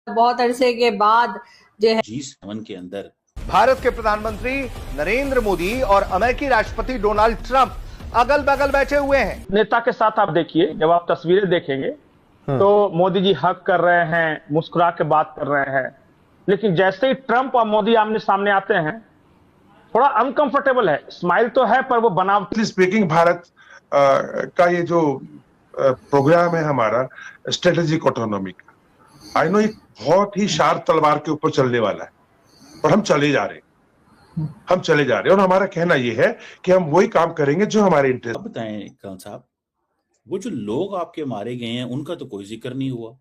बहुत अरसे के बाद जो है G7 के अंदर भारत के प्रधानमंत्री नरेंद्र मोदी और अमेरिकी राष्ट्रपति डोनाल्ड ट्रंप अगल बगल बैठे हुए हैं। नेता के साथ आप देखिए, जब आप तस्वीरें देखेंगे तो मोदी जी हक कर रहे हैं, मुस्कुरा के बात कर रहे हैं, लेकिन जैसे ही ट्रंप और मोदी आमने सामने आते हैं थोड़ा अनकंफर्टेबल है। स्माइल तो है पर वो बनावटी। स्पीकिंग भारत का ये जो प्रोग्राम है हमारा स्ट्रेटेजिक ऑटोनॉमी का, आई नो एक बहुत ही शार्प तलवार के ऊपर चलने वाला है और हम चले जा रहे हैं और हमारा कहना यह है कि हम वही काम करेंगे जो हमारे इंटरेस्ट। अब बताएं कौन साहब, वो जो लोग आपके मारे गए हैं उनका तो कोई जिक्र नहीं हुआ।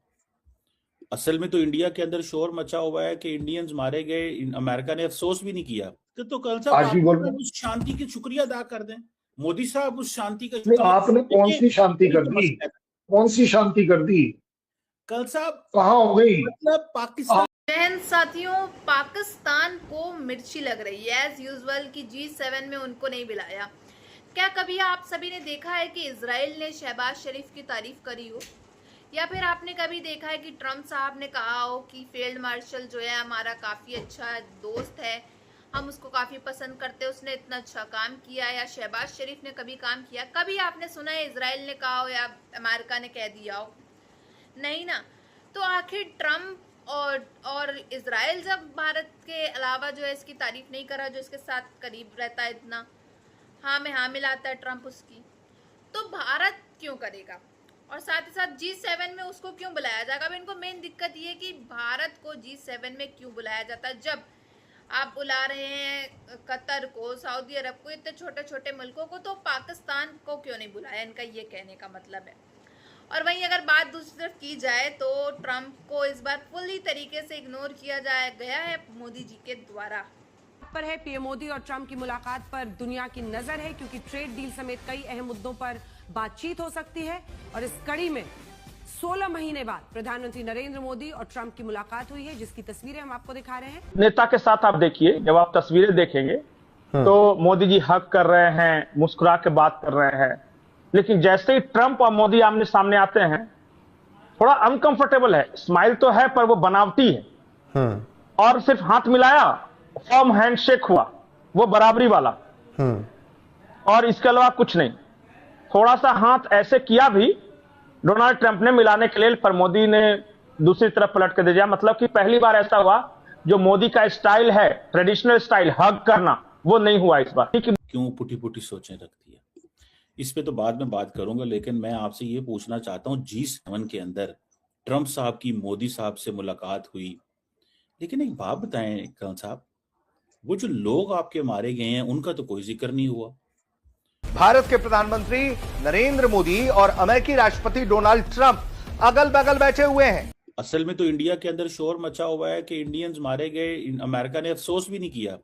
असल में तो इंडिया के अंदर शोर मचा हुआ है कि इंडियंस मारे गए, अमेरिका ने अफसोस भी नहीं किया। तो कल साहब उस शांति की शुक्रिया अदा कर दें। मोदी साहब उस शांति का आपने कौन सी शांति कर दी? कौन सी शांति कर दी? कल साहब कहाँ हो गई? मतलब पाकिस्तान। बहन साथियों, पाकिस्तान को मिर्ची लग रही है एज यूजुअल कि G7 में उनको नहीं बुलाया। क्या कभी आप सभी ने देखा है कि इजराइल ने शहबाज शरीफ की तारीफ करी हो, या फिर आपने कभी देखा है कि ट्रंप साहब ने कहा हो कि फील्ड मार्शल जो है हमारा काफी अच्छा दोस्त है, हम उसको काफी पसंद करते हैं, उसने इतना अच्छा काम किया, या शहबाज शरीफ ने कभी काम किया? कभी आपने सुना है इजराइल ने कहा हो या अमेरिका ने कह दिया हो? नहीं ना। तो आखिर ट्रंप और इजराइल जब भारत के अलावा जो है इसकी तारीफ नहीं करा, जो इसके साथ करीब रहता है, इतना हाँ में हाँ मिलाता है ट्रंप उसकी, तो भारत क्यों करेगा? और साथ ही साथ G7 में उसको क्यों बुलाया जाएगा? अब इनको मेन दिक्कत ये कि भारत को G7 में क्यों बुलाया जाता है, जब आप बुला रहे हैं कतर को, सऊदी अरब को, इतने छोटे छोटे मुल्कों को, तो पाकिस्तान को क्यों नहीं बुलाया? इनका ये कहने का मतलब है। और वहीं अगर बात दूसरी तरफ की जाए तो ट्रंप को इस बार पूरी तरीके से इग्नोर किया गया है मोदी जी के द्वारा। पर है पीएम मोदी और ट्रंप की मुलाकात पर दुनिया की नजर है, क्योंकि ट्रेड डील समेत कई अहम मुद्दों पर बातचीत हो सकती है। और इस कड़ी में 16 महीने बाद प्रधानमंत्री नरेंद्र मोदी और ट्रंप की मुलाकात हुई है, जिसकी तस्वीरें हम आपको दिखा रहे हैं। नेता के साथ आप देखिए, जब आप तस्वीरें देखेंगे तो मोदी जी हक कर रहे हैं, मुस्कुरा के बात कर रहे हैं, लेकिन जैसे ही ट्रंप और मोदी आमने सामने आते हैं थोड़ा अनकंफर्टेबल है। स्माइल तो है पर वो बनावटी है। और सिर्फ हाथ मिलाया, फॉर्म हैंडशेक हुआ, वो बराबरी वाला, और इसके अलावा कुछ नहीं। थोड़ा सा हाथ ऐसे किया भी डोनाल्ड ट्रंप ने मिलाने के लिए, पर मोदी ने दूसरी तरफ पलट कर दे दिया। मतलब कि पहली बार ऐसा हुआ, जो मोदी का स्टाइल है, ट्रेडिशनल स्टाइल हग करना, वो नहीं हुआ इस बार। क्यों पुटी पुटी सोचें रखती है, इस पे तो बाद में बात करूंगा। लेकिन मैं आपसे ये पूछना चाहता हूँ, G7 के अंदर ट्रंप साहब की मोदी साहब से मुलाकात हुई, लेकिन एक बात बताएं कौन साहब, वो जो लोग आपके मारे गए हैं उनका तो कोई जिक्र नहीं हुआ। भारत के प्रधानमंत्री नरेंद्र मोदी और अमेरिकी राष्ट्रपति डोनाल्ड ट्रंप अगल बगल बैठे हुए हैं। असल में तो इंडिया के अंदर शोर मचा हुआ है कि इंडियंस मारे गए, अमेरिका ने अफसोस भी नहीं किया।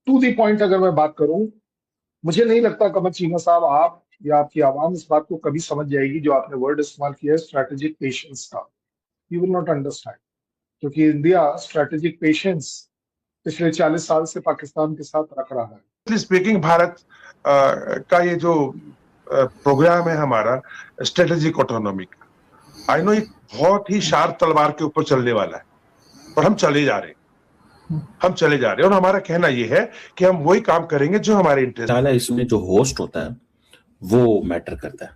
टू दी पॉइंट अगर मैं बात करूं, मुझे नहीं लगता कमर चीमा साहब आप या आपकी आवाम इस बात को कभी समझ जाएगी, जो आपने वर्ड इस्तेमाल किया है स्ट्रैटेजिक पेशेंस का। यू विल नॉट अंडरस्टैंड, क्योंकि इंडिया स्ट्रैटेजिक पेशेंस पिछले 40 साल से पाकिस्तान के साथ रख रहा है। स्पीकिंग भारत का ये जो प्रोग्राम है हमारा स्ट्रेटेजिक ऑटोनॉमी का, आई नो एक बहुत ही शार्प तलवार के ऊपर चलने वाला है और हम चले जा रहे हैं और हमारा कहना यह है कि हम वही काम करेंगे जो हमारे इंटरेस्ट है। इसमें जो होस्ट होता है वो मैटर करता है।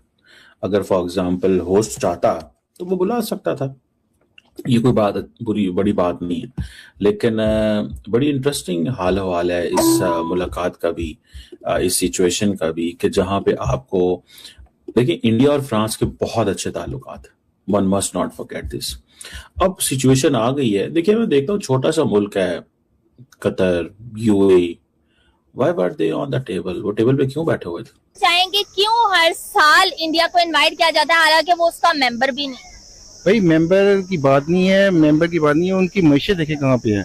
अगर फॉर एग्जांपल होस्ट चाहता तो वो बुला सकता था, ये कोई बात बड़ी बात नहीं है। लेकिन बड़ी इंटरेस्टिंग हाल हवाल है इस मुलाकात का भी, इस सिचुएशन का भी, कि जहां पे आपको देखिए इंडिया और फ्रांस के बहुत अच्छे ताल्लुकात, one must not forget this. अब सिचुएशन आ गई है, देखिए मैं देखता हूँ छोटा सा मुल्क है Qatar, UAE, why were they on the table? वो टेबल पे क्यों बैठे हुए थे? चाहेंगे क्यों हर साल इंडिया को इनवाइट किया जाता है, हालांकि वो उसका मेंबर भी नहीं? भाई मेंबर की बात नहीं है, उनकी मैशत देखे कहाँ पे है।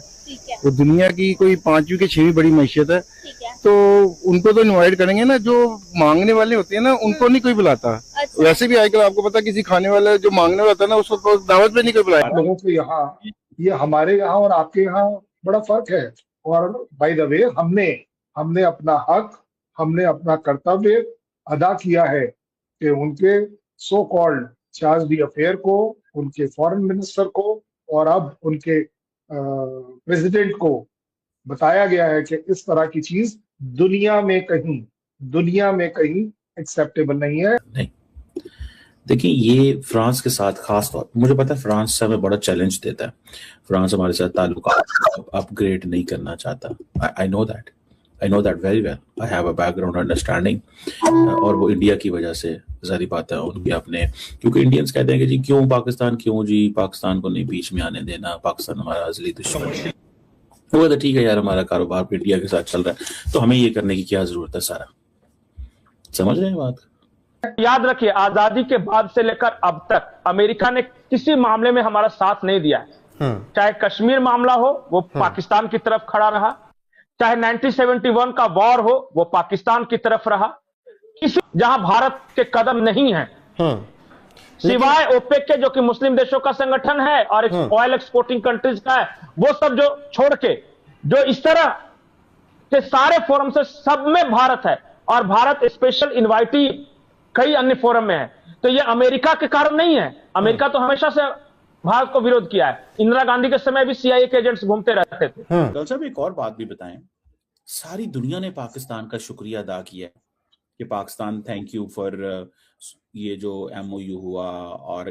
वो दुनिया की कोई 5वीं के 6वीं बड़ी मैशत है, तो उनको तो इनवाइट करेंगे ना। जो मांगने वाले होते हैं ना, उनको नहीं कोई बुलाता। अच्छा। वैसे भी आजकल आपको पता, किसी खाने वाला जो मांगने वाला होता है ना, उसको दावत पे नहीं कोई बुलाया। लोगों को यहाँ, ये हमारे यहाँ और आपके यहाँ बड़ा फर्क है। और बाय द वे, हमने अपना हक, हमने अपना कर्तव्य अदा किया है कि उनके सो कॉल्ड चार्ज दी अफेयर को, उनके फॉरेन मिनिस्टर को और अब उनके प्रेसिडेंट को बताया गया है कि इस तरह की चीज दुनिया में कहीं एक्सेप्टेबल नहीं है। नहीं, देखिए ये फ्रांस के साथ खास तौर मुझे पता है फ्रांस से हमें बड़ा चैलेंज देता है, फ्रांस हमारे साथ ताल्लुकात अपग्रेड नहीं करना चाहता। I know that very well, I have a background understanding. और वो इंडिया की वजह से जारी बात है उनके अपने, क्योंकि इंडियंस कहते हैं कि जी क्यों पाकिस्तान, क्यों जी पाकिस्तान को नहीं बीच में आने देना, पाकिस्तान हमारा असली दुश्मन है। वो तो ठीक है यार, हमारा कारोबार इंडिया के साथ चल रहा है तो हमें ये करने की क्या जरूरत है, सारा समझ रहे हैं बात। याद रखिए, आजादी के बाद से लेकर अब तक अमेरिका ने किसी मामले में हमारा साथ नहीं दिया है। चाहे कश्मीर मामला हो वो पाकिस्तान की तरफ खड़ा रहा, चाहे 1971 का वॉर हो वो पाकिस्तान की तरफ रहा, किसी जहां भारत के कदम नहीं है सिवाय ओपेक के, जो कि मुस्लिम देशों का संगठन है और ऑयल एक्सपोर्टिंग कंट्रीज का है, वो सब जो छोड़ के जो इस तरह के सारे फोरम से सब में भारत है, और भारत स्पेशल इनवाइटी कई अन्य फोरम में है। तो ये अमेरिका के कारण नहीं है, अमेरिका तो हमेशा से भारत को विरोध किया है। इंदिरा गांधी के समय भी CIA के एजेंट्स घूमते रहते थे। डॉक्टर साहब एक और बात भी बताएं, सारी दुनिया ने पाकिस्तान का शुक्रिया अदा किया कि पाकिस्तान थैंक यू फॉर ये जो MOU हुआ और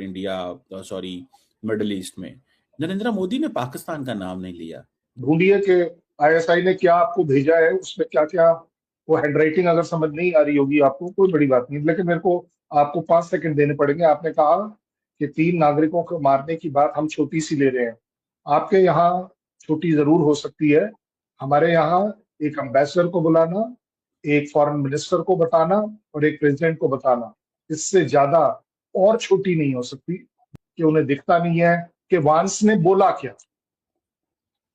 मिडिल ईस्ट में नरेंद्र मोदी ने पाकिस्तान का नाम नहीं लिया। ढूंढिए कि ISI ने क्या आपको भेजा है, उसमें क्या क्या वो हैंडराइटिंग अगर समझ नहीं आ रही होगी आपको, कोई बड़ी बात नहीं, लेकिन मेरे को आपको 5 सेकंड देने पड़ेंगे। आपने कहा कि 3 नागरिकों को मारने की बात हम छोटी सी ले रहे हैं, आपके यहाँ छोटी जरूर हो सकती है, हमारे यहाँ एक एम्बेसडर को बुलाना, एक फॉरेन मिनिस्टर को बताना और एक प्रेसिडेंट को बताना, इससे ज्यादा और छोटी नहीं हो सकती कि उन्हें दिखता नहीं है कि वांस ने बोला क्या,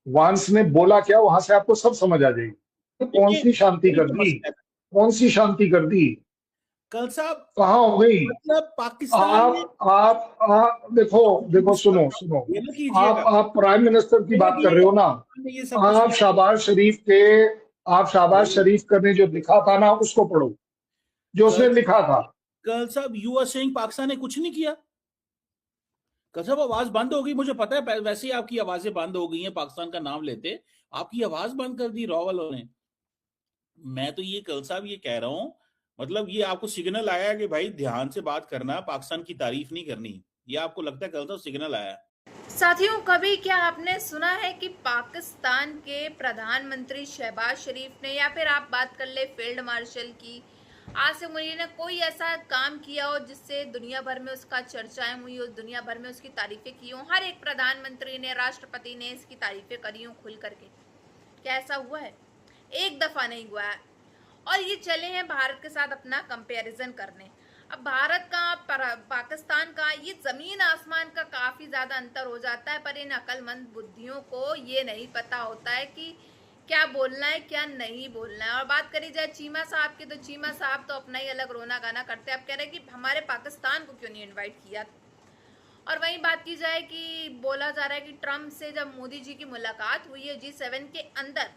वहां से आपको सब समझ आ जाएगी। कौन सी शांति कर दी, कल साहब कहाँ हो गई? मतलब पाकिस्तान आप देखो सुनो, आप प्राइम मिनिस्टर की बात कर रहे हो ना, आप शहबाज शरीफ ने जो लिखा था ना उसको पढ़ो, जो उसने लिखा था। कल साहब यू आर सेइंग पाकिस्तान ने कुछ नहीं किया। कल साहब आवाज बंद हो गई, मुझे पता है वैसे ही आपकी आवाजें बंद हो गई हैं पाकिस्तान का नाम लेते, आपकी आवाज बंद कर दी रॉ वालों ने। मैं तो ये कल साहब ये कह रहा हूं, मतलब ये आपको सिग्नल आया कि भाई ध्यान से बात करना, पाकिस्तान की तारीफ नहीं करनी, ये आपको लगता है कल साहब सिग्नल आया? साथियों, कभी क्या आपने सुना है कि पाकिस्तान के प्रधानमंत्री शहबाज शरीफ ने, या फिर आप बात कर ले फील्ड मार्शल की आसिम मुनीर ने, कोई ऐसा काम किया हो जिससे दुनिया भर में उसका चर्चाएं हुई हो, दुनिया भर में उसकी तारीफें की हो? हर एक प्रधानमंत्री ने, राष्ट्रपति ने इसकी तारीफें करी हो खुल करके। क्या ऐसा हुआ है? एक दफा नहीं हुआ है। और ये चले हैं भारत के साथ अपना कंपैरिजन करने। अब भारत का पाकिस्तान का ये जमीन आसमान का काफी ज्यादा अंतर हो जाता है, पर इन अक्लमंद बुद्धियों को ये नहीं पता होता है कि क्या बोलना है क्या नहीं बोलना है। और बात करी जाए चीमा साहब की, तो चीमा साहब तो अपना ही अलग रोना गाना करते हैं। अब कह रहे हैं कि हमारे पाकिस्तान को क्यों नहीं इन्वाइट किया। और वहीं बात की जाए कि बोला जा रहा है कि ट्रम्प से जब मोदी जी की मुलाकात हुई है G7 के अंदर,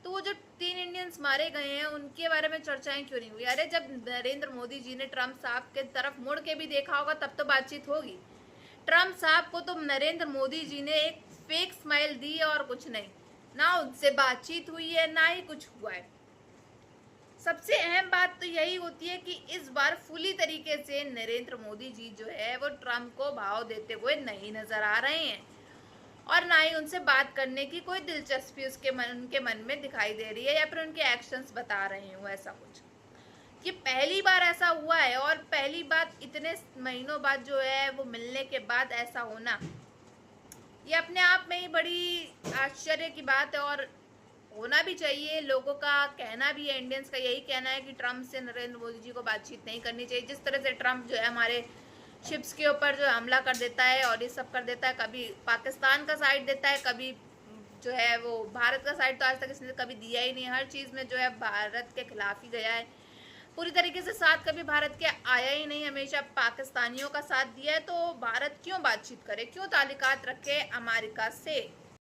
तो वो जो 3 इंडियंस मारे गए हैं उनके बारे में चर्चाएं क्यों नहीं हुई? अरे जब नरेंद्र मोदी जी ने ट्रम्प साहब के तरफ मुड़ के भी देखा होगा तब तो बातचीत होगी। ट्रम्प साहब को तो नरेंद्र मोदी जी ने एक फेक स्माइल दी और कुछ नहीं, ना उनसे बातचीत हुई है ना ही कुछ हुआ है। सबसे अहम बात तो यही होती है कि इस बार फुली तरीके से नरेंद्र मोदी जी जो है वो ट्रम्प को भाव देते हुए नहीं नजर आ रहे हैं, और ना ही उनसे बात करने की कोई दिलचस्पी उनके मन में दिखाई दे रही है, या फिर उनके एक्शंस बता रहे हो ऐसा कुछ। ये पहली बार ऐसा हुआ है, और पहली बात इतने महीनों बाद जो है वो मिलने के बाद ऐसा होना, ये अपने आप में ही बड़ी आश्चर्य की बात है। और होना भी चाहिए, लोगों का कहना भी है, इंडियंस का यही कहना है कि ट्रम्प से नरेंद्र मोदी जी को बातचीत नहीं करनी चाहिए। जिस तरह से ट्रम्प जो है हमारे शिप्स के ऊपर जो हमला कर देता है और ये सब कर देता है, कभी पाकिस्तान का साइड देता है, कभी जो है वो भारत का साइड तो आज तक इसने कभी दिया ही नहीं, हर चीज़ में जो है भारत के खिलाफ ही गया है, पूरी तरीके से साथ कभी भारत के आया ही नहीं, हमेशा पाकिस्तानियों का साथ दिया है। तो भारत क्यों बातचीत करे, क्यों ताल्लुकात रखे अमेरिका से?